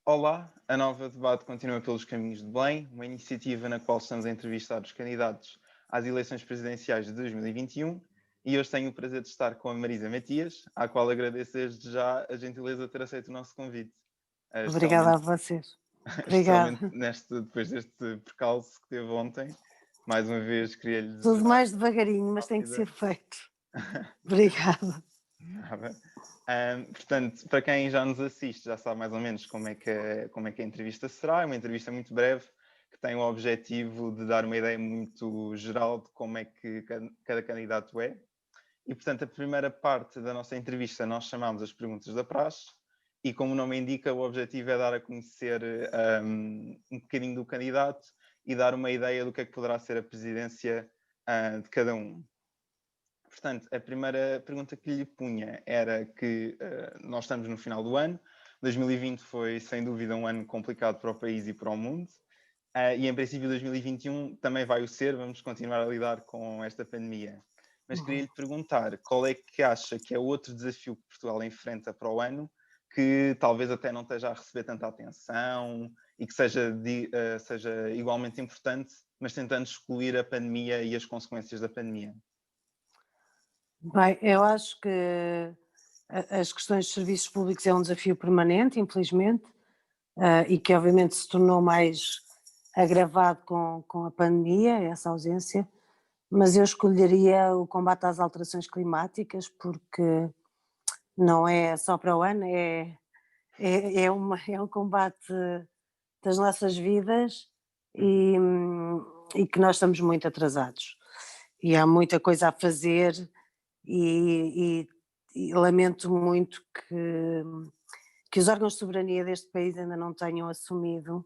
Olá, a Nova Debate continua pelos caminhos de Belém, uma iniciativa na qual estamos a entrevistar os candidatos às eleições presidenciais de 2021 e hoje tenho o prazer de estar com a Marisa Matias, à qual agradeço desde já a gentileza de ter aceito o nosso convite. Obrigada a Especialmente, vocês. especialmente Obrigada. depois deste percalço que teve ontem. Mais uma vez queria-lhe Tudo desejar mais devagarinho, mas tem que ser rápida. feito. Obrigada. Nada. Portanto, para quem já nos assiste, já sabe mais ou menos como é que a entrevista será. É uma entrevista muito breve, que tem o objetivo de dar uma ideia muito geral de como é que cada candidato é. E, portanto, a primeira parte da nossa entrevista nós chamamos as perguntas da praxe, e como o nome indica, o objetivo é dar a conhecer um bocadinho do candidato e dar uma ideia do que é que poderá ser a presidência de cada um. Portanto, a primeira pergunta que lhe punha era que nós estamos no final do ano. 2020 foi, sem dúvida, um ano complicado para o país e para o mundo. E, em princípio, 2021 também vai o ser. Vamos continuar a lidar com esta pandemia. Mas queria lhe perguntar qual é que acha que é outro desafio que Portugal enfrenta para o ano, que talvez até não esteja a receber tanta atenção e que seja igualmente importante, mas tentando excluir a pandemia e as consequências da pandemia. Bem, eu acho que as questões de serviços públicos é um desafio permanente, infelizmente, e que obviamente se tornou mais agravado com a pandemia, essa ausência, mas eu escolheria o combate às alterações climáticas, porque não é só para o ano, é um combate das nossas vidas e que nós estamos muito atrasados. E há muita coisa a fazer e, e lamento muito que os órgãos de soberania deste país ainda não tenham assumido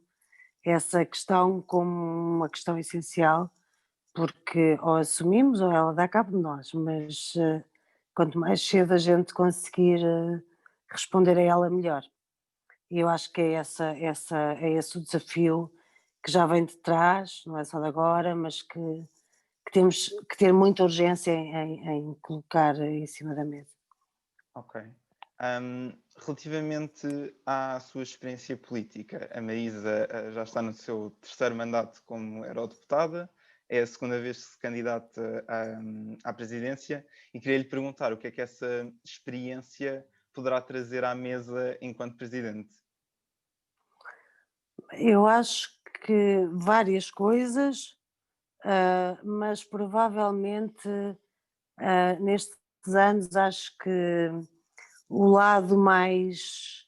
essa questão como uma questão essencial, porque ou assumimos ou ela dá cabo de nós, mas quanto mais cedo a gente conseguir responder a ela, melhor. E eu acho que é esse o desafio que já vem de trás, não é só de agora, mas que temos que ter muita urgência em colocar em cima da mesa. Ok. Relativamente à sua experiência política, a Marisa já está no seu terceiro mandato como eurodeputada, é a segunda vez que se candidata à presidência e queria lhe perguntar o que é que essa experiência poderá trazer à mesa enquanto presidente. Eu acho que várias coisas, mas provavelmente nestes anos acho que o lado mais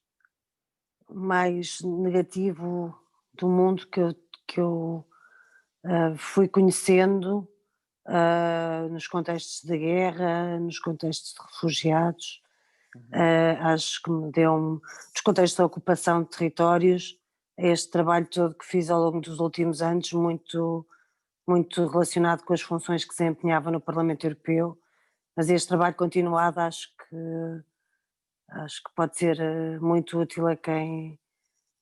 negativo do mundo que eu fui conhecendo nos contextos de guerra, nos contextos de refugiados, Uhum. acho que me deu nos contextos da ocupação de territórios, este trabalho todo que fiz ao longo dos últimos anos, muito relacionado com as funções que desempenhava no Parlamento Europeu, mas este trabalho continuado acho que pode ser muito útil a quem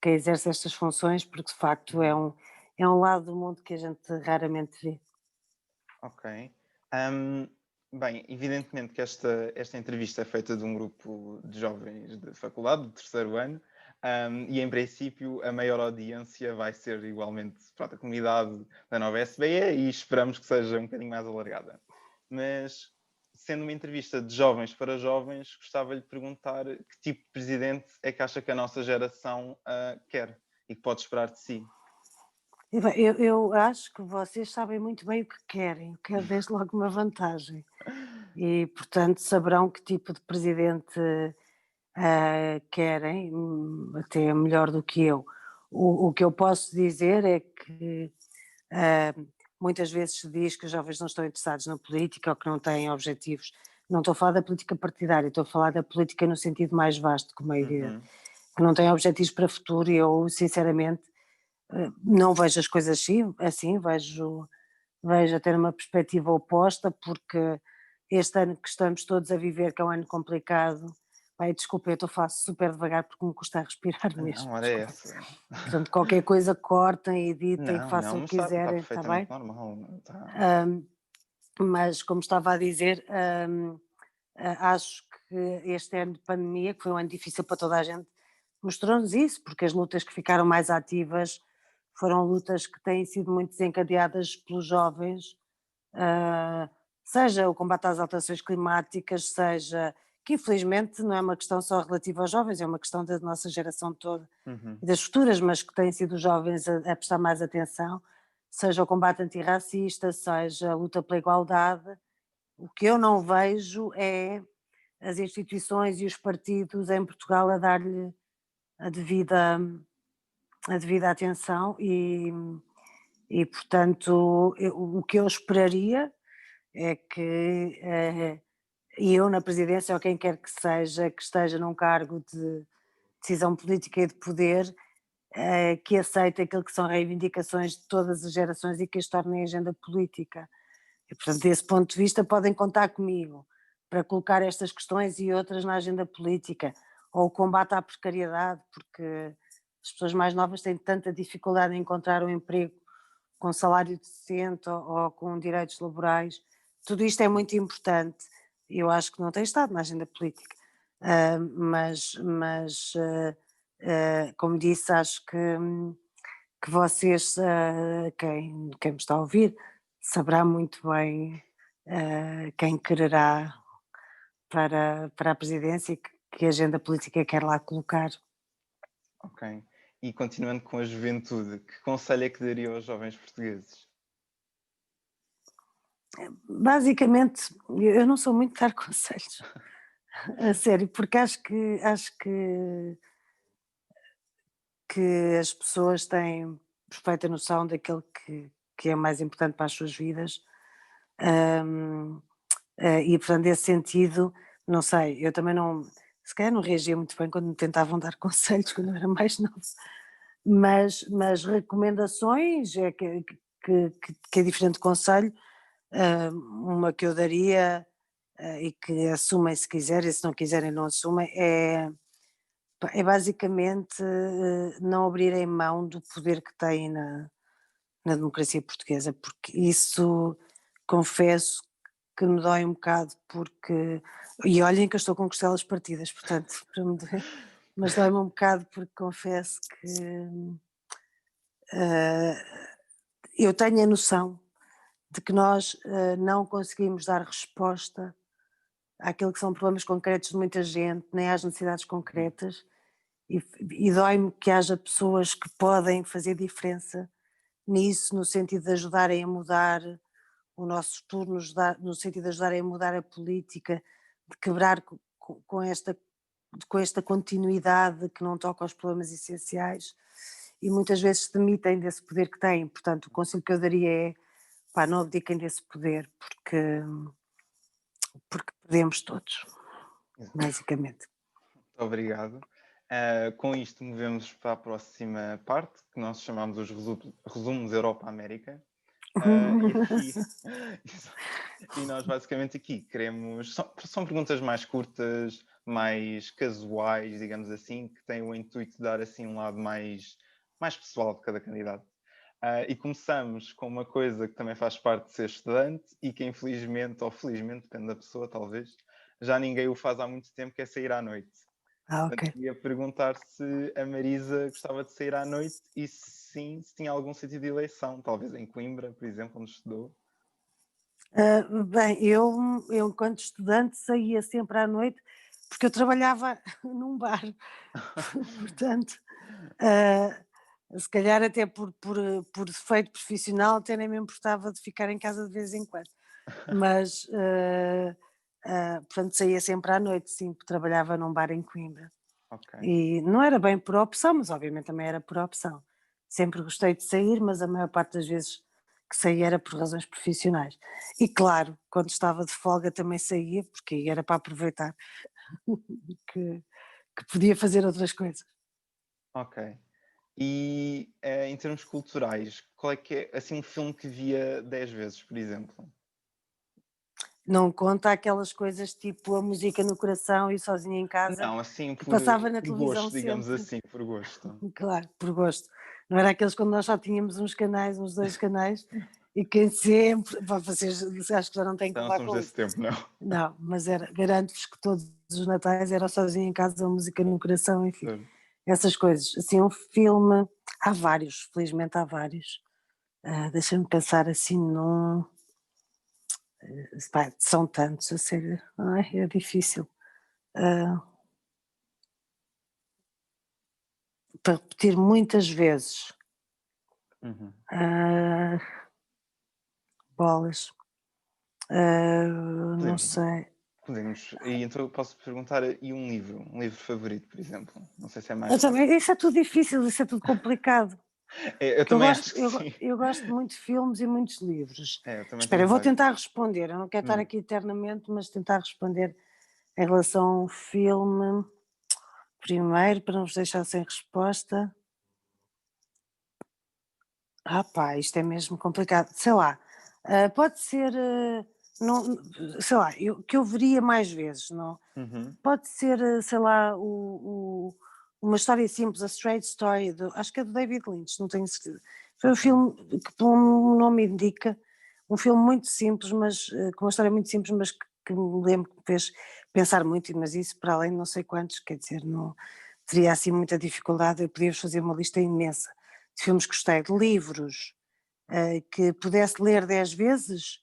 exerce estas funções, porque de facto Uhum. é um lado do mundo que a gente raramente vê. Ok. Ahm, Bem, evidentemente que esta entrevista é feita de um grupo de jovens de faculdade, do terceiro ano, e em princípio a maior audiência vai ser igualmente pronto, a comunidade da nova SBE e esperamos que seja um bocadinho mais alargada. Mas, sendo uma entrevista de jovens para jovens, gostava-lhe de perguntar que tipo de presidente é que acha que a nossa geração quer e que pode esperar de si. E bem, eu acho que vocês sabem muito bem o que querem, o que é desde logo uma vantagem. E, portanto, saberão que tipo de presidente querem, até melhor do que eu. O que eu posso dizer é que ah, muitas vezes se diz que os jovens não estão interessados na política ou que não têm objetivos. Não estou a falar da política partidária, estou a falar da política no sentido mais vasto, como é evidente, Uhum. que não têm objetivos para o futuro e eu, sinceramente, não vejo as coisas assim, vejo a ter uma perspectiva oposta, porque este ano que estamos todos a viver, que é um ano complicado, pai, desculpa, eu estou a falar super devagar porque me custa a respirar mesmo, Não, era desculpa. essa. Portanto, qualquer coisa cortem, editem, Não, não, façam o mas que está quiserem, está perfeitamente bem? normal. Tá. Mas como estava a dizer, acho que este ano de pandemia, que foi um ano difícil para toda a gente, mostrou-nos isso, porque as lutas que ficaram mais ativas foram lutas que têm sido muito desencadeadas pelos jovens, seja o combate às alterações climáticas, seja que infelizmente não é uma questão só relativa aos jovens, é uma questão da nossa geração toda Uhum. e das futuras, mas que têm sido os jovens a prestar mais atenção, seja o combate antirracista, seja a luta pela igualdade. O que eu não vejo é as instituições e os partidos em Portugal a dar-lhe a devida, a devida atenção e portanto, o que eu esperaria é que e eu na presidência ou quem quer que seja que esteja num cargo de decisão política e de poder, que aceite aquilo que são reivindicações de todas as gerações e que as tornem agenda política. E, portanto, desse ponto de vista, podem contar comigo para colocar estas questões e outras na agenda política, ou o combate à precariedade, porque as pessoas mais novas têm tanta dificuldade em encontrar um emprego com salário decente ou com direitos laborais. Tudo isto é muito importante. Eu acho que não tem estado na agenda política. Como disse, acho que vocês, quem me está a ouvir, saberá muito bem quem quererá para a presidência e que agenda política quer lá colocar. Ok. E continuando com a juventude, que conselho é que daria aos jovens portugueses? Basicamente, eu não sou muito de dar conselhos, a sério, porque acho que as pessoas têm perfeita noção daquilo que é mais importante para as suas vidas. Hum, e portanto, nesse sentido, não sei, eu também não, se calhar não reagia muito bem quando me tentavam dar conselhos quando eu era mais nova, mas recomendações que é diferente de conselho. Uma que eu daria e que assumem se quiserem, se não quiserem não assumem, é basicamente não abrirem mão do poder que têm na democracia portuguesa, porque isso confesso que me dói um bocado, porque. E olhem que eu estou com costelas partidas, portanto, para me doer, mas dói-me um bocado porque confesso que eu tenho a noção de que nós não conseguimos dar resposta àquilo que são problemas concretos de muita gente, nem às necessidades concretas, e dói-me que haja pessoas que podem fazer diferença nisso, no sentido de ajudarem a mudar o nosso futuro, no sentido de ajudarem a mudar a política, de quebrar com esta continuidade que não toca aos problemas essenciais e muitas vezes se demitem desse poder que têm. Portanto, o conselho que eu daria é pá, não abdiquem desse poder, porque perdemos todos, basicamente. Muito obrigado. Com isto, movemos para a próxima parte, que nós chamamos os resumos Europa-América. E aqui, e nós basicamente aqui queremos, são perguntas mais curtas, mais casuais, digamos assim, que têm o intuito de dar assim um lado mais pessoal de cada candidato. E começamos com uma coisa que também faz parte de ser estudante e que infelizmente, ou felizmente, depende da pessoa talvez, já ninguém o faz há muito tempo, que é sair à noite. Ok. Portanto, queria perguntar se a Marisa gostava de sair à noite e se sim, se tinha algum sentido de eleição, talvez em Coimbra, por exemplo, onde estudou. Bem, eu enquanto estudante saía sempre à noite porque eu trabalhava num bar, portanto, se calhar até por defeito profissional até nem me importava de ficar em casa de vez em quando, mas portanto saía sempre à noite, sim, porque trabalhava num bar em Coimbra. Ok, E não era bem por opção, mas obviamente também era por opção. Sempre gostei de sair, mas a maior parte das vezes que saía era por razões profissionais. E claro, quando estava de folga também saía, porque aí era para aproveitar que, que podia fazer outras coisas. ok. E em termos culturais, qual é que é assim um filme que via 10 vezes, por exemplo? Não conta aquelas coisas tipo a música no coração e sozinha em casa, Não, assim que passava na por televisão gosto, digamos sempre. assim, por gosto. Claro, por gosto. Não era aqueles quando nós só tínhamos uns canais, uns dois canais, e quem sempre, pá, vocês acho que já não têm que Já não levar somos com desse isso. tempo, não. Não, mas garanto-vos que todos os natais era sozinho em casa, a música no coração, enfim, Juro. essas coisas. Assim, um filme, há vários, felizmente há vários. Deixa-me pensar assim num. Pá, são tantos, a sério. Ai, é difícil. Ah, para repetir muitas vezes. Uhum. Ah, bolas. Não Podemos, sei. podemos. E então eu posso perguntar, e um livro favorito, por exemplo? Não sei se é mais Eu fácil. também, isso é tudo difícil, isso é tudo complicado. Eu Porque eu também gosto, acho que eu, sim. eu gosto muito de filmes e muitos livros. É, eu também Espera, tenho eu vou vários. tentar responder. Eu não quero estar Hum, aqui eternamente, mas tentar responder em relação a um filme. Primeiro, para não vos deixar sem resposta. Ah pá, isto é mesmo complicado. Sei lá, pode ser, não, sei lá, que eu veria mais vezes, não? uhum. Pode ser, sei lá, uma história simples, A Straight Story, acho que é do David Lynch, não tenho certeza. Foi um Ok. filme que, pelo nome indica, um filme muito simples, mas com uma história muito simples, mas que me lembro que me fez pensar muito, mas isso para além de não sei quantos, quer dizer, não teria assim muita dificuldade, eu podia fazer uma lista imensa de filmes que gostei, de livros que pudesse ler 10 vezes.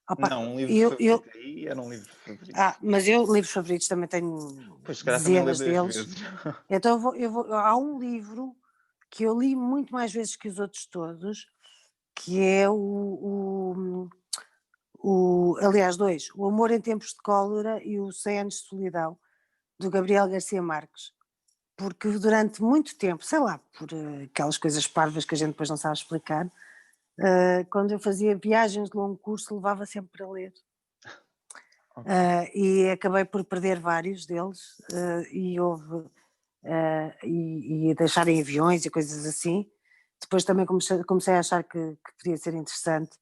Opa, Não, um livro eu, favorito aí era um livro favorito. mas eu, livros favoritos, também tenho Pois, se calhar também lê dezenas 10 deles. vezes. Então há um livro que eu li muito mais vezes que os outros todos, que é aliás, dois, O Amor em Tempos de Cólera e o 100 Anos de Solidão, do Gabriel Garcia Marques. Porque durante muito tempo, sei lá, por aquelas coisas parvas que a gente depois não sabe explicar, quando eu fazia viagens de longo curso, levava sempre para ler. Ok. E acabei por perder vários deles, e houve e deixar em aviões e coisas assim. Depois também comecei a achar que podia ser interessante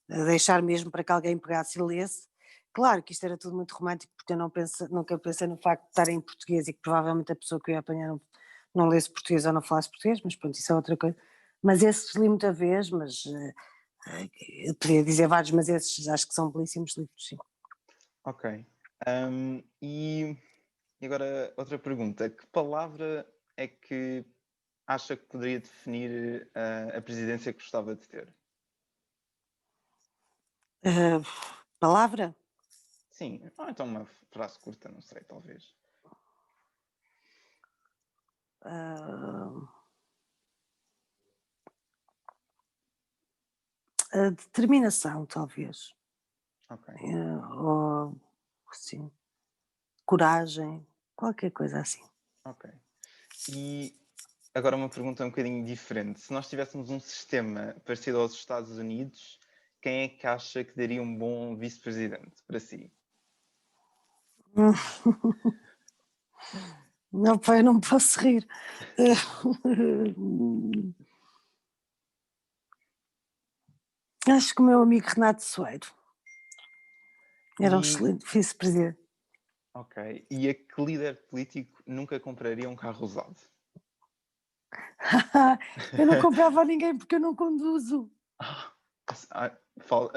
deixar mesmo para que alguém pegasse e lesse. Claro que isto era tudo muito romântico, porque eu nunca pensei no facto de estar em português e que provavelmente a pessoa que eu ia apanhar não lesse português ou não falasse português, mas pronto, isso é outra coisa. Mas esses li muita vez, mas eu podia dizer vários, mas esses acho que são belíssimos livros, sim. Ok. Ahm, e, e agora outra pergunta. Que palavra é que acha que poderia definir a presidência que gostava de ter? Uh, Palavra? Sim, ou então uma frase curta, não sei, talvez. Uh, a determinação, talvez. Ok, Ou, sim, coragem, qualquer coisa assim. ok. E agora uma pergunta um bocadinho diferente. Se nós tivéssemos um sistema parecido aos Estados Unidos, quem é que acha que daria um bom vice-presidente para si? Não, pai, não posso rir. Acho que o meu amigo Renato Soeiro era um E, excelente vice-presidente. ok. E a que líder político nunca compraria um carro usado? Eu não comprava a ninguém porque eu não conduzo. Ah, fal-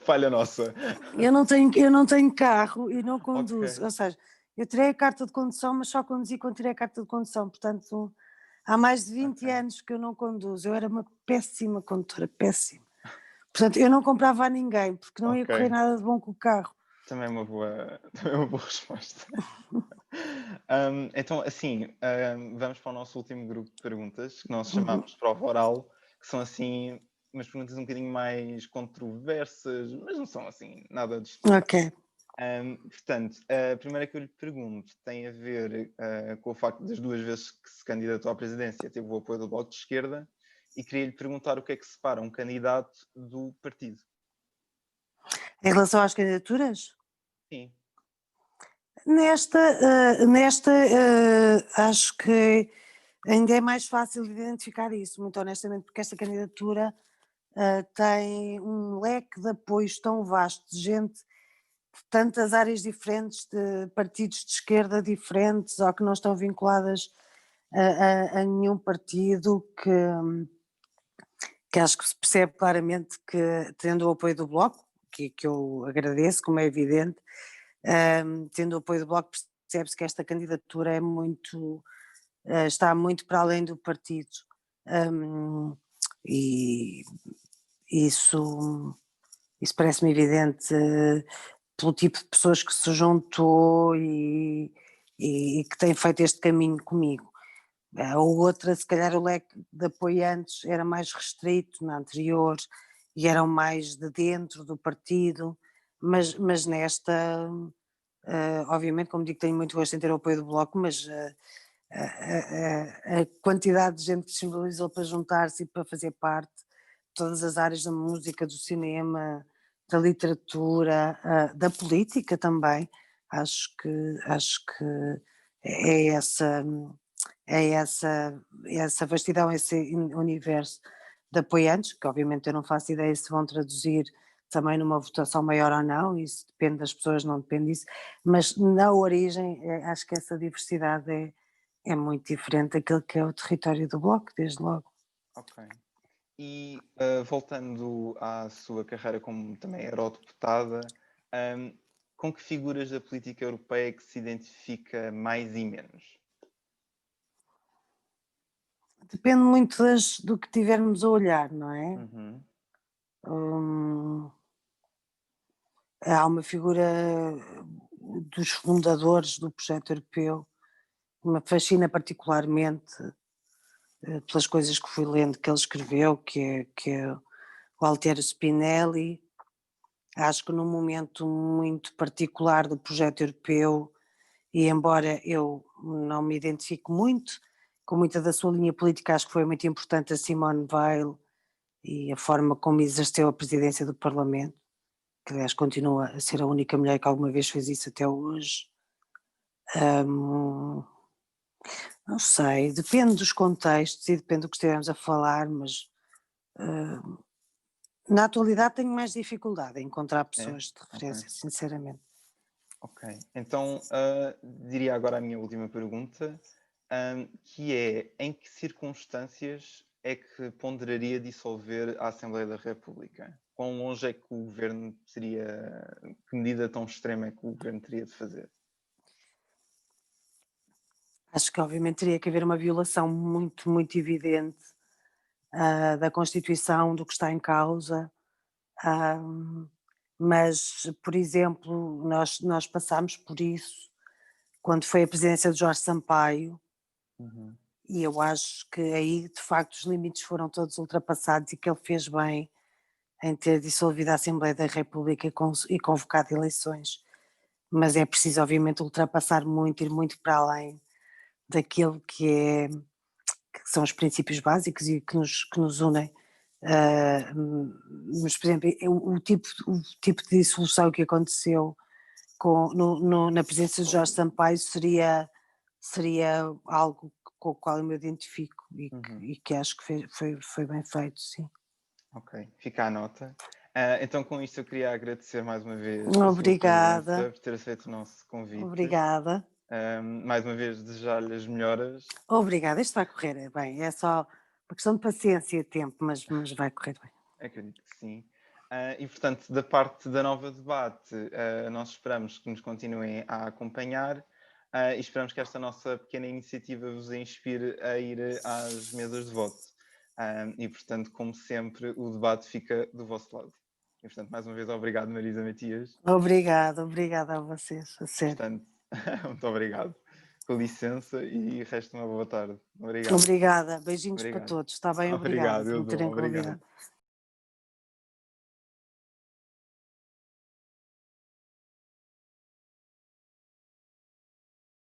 falha nossa. Eu não tenho carro e não Ok, conduzo. Ou seja, eu tirei a carta de condução, mas só conduzi quando tirei a carta de condução. Portanto, há mais de 20 ok, anos que eu não conduzo. Eu era uma péssima condutora, péssima. Portanto, eu não comprava a ninguém, porque não ia ok. correr nada de bom com o carro. Também é uma boa, também é uma boa resposta. Então, assim, vamos para o nosso último grupo de perguntas, que nós Uhum. chamamos prova oral, que são assim umas perguntas um bocadinho mais controversas, mas não são assim nada de especial. Ok. Portanto, a primeira que eu lhe pergunto tem a ver com o facto das duas vezes que se candidatou à presidência teve o apoio do Bloco de Esquerda e queria lhe perguntar o que é que separa um candidato do partido. Em relação às candidaturas, Sim. acho que ainda é mais fácil de identificar isso, muito honestamente, porque esta candidatura tem um leque de apoios tão vasto de gente de tantas áreas diferentes, de partidos de esquerda diferentes ou que não estão vinculadas a nenhum partido, que acho que se percebe claramente que, tendo o apoio do Bloco, que eu agradeço, como é evidente, tendo o apoio do Bloco, percebe-se que esta candidatura é muito está muito para além do partido. Hum, e isso, isso parece-me evidente, pelo tipo de pessoas que se juntou e que tem feito este caminho comigo. A outra, se calhar o leque de apoiantes era mais restrito na anterior e eram mais de dentro do partido, mas nesta, obviamente, como digo, tenho muito gosto em ter o apoio do Bloco, mas a quantidade de gente que se mobilizou para juntar-se e para fazer parte, todas as áreas da música, do cinema, da literatura, da política também, acho que é essa essa vastidão, esse universo de apoiantes, que obviamente eu não faço ideia se vão traduzir também numa votação maior ou não, isso depende das pessoas, não depende disso, mas na origem acho que essa diversidade é muito diferente daquilo que é o território do Bloco, desde logo. Ok. E voltando à sua carreira como também eurodeputada, um, com que figuras da política europeia é que se identifica mais e menos? Depende muito do que tivermos a olhar, não é? Uhum. Hum, há uma figura dos fundadores do projeto europeu que me fascina particularmente pelas coisas que fui lendo que ele escreveu, que é o Altiero Spinelli. Acho que num momento muito particular do projeto europeu, e embora eu não me identifique muito com muita da sua linha política, acho que foi muito importante a Simone Weil e a forma como exerceu a presidência do Parlamento, que aliás continua a ser a única mulher que alguma vez fez isso até hoje. Hum, não sei, depende dos contextos e depende do que estivermos a falar, mas na atualidade tenho mais dificuldade em encontrar É? pessoas de Ok. referência, sinceramente. Ok. Então, diria agora a minha última pergunta, que é: em que circunstâncias é que ponderaria dissolver a Assembleia da República? Quão longe é que o governo teria, que medida tão extrema é que o governo teria de fazer? Acho que obviamente teria que haver uma violação muito, muito evidente da Constituição, do que está em causa, ah, mas, por exemplo, nós passámos por isso quando foi a presidência de Jorge Sampaio, Uhum. e eu acho que aí de facto os limites foram todos ultrapassados e que ele fez bem em ter dissolvido a Assembleia da República e convocado eleições. Mas é preciso obviamente ultrapassar muito, ir muito para além daquilo que são os princípios básicos e que nos unem. Mas, por exemplo, o tipo de dissolução que aconteceu na presença de Jorge Sampaio seria algo com o qual eu me identifico Uhum. e que acho que foi bem feito, sim. Ok, fica a nota. Então, com isto, eu queria agradecer mais uma vez a sua presença, Obrigada, por ter aceito o nosso convite. obrigada, Mais uma vez, desejar-lhe as melhoras. obrigada. Isto vai correr bem, é só uma questão de paciência e tempo, mas vai correr bem. Acredito que sim. E, portanto, da parte da Nova Debate, nós esperamos que nos continuem a acompanhar e esperamos que esta nossa pequena iniciativa vos inspire a ir às mesas de voto. E, portanto, como sempre, o debate fica do vosso lado. E, portanto, mais uma vez, obrigado, Marisa Matias. Obrigada a vocês, a sério. Portanto, muito obrigado. Com licença e resta uma boa tarde. Obrigado. Obrigada, beijinhos para Obrigado. todos, está bem? Obrigada Obrigado, por eu me dou. terem Obrigado. convidado.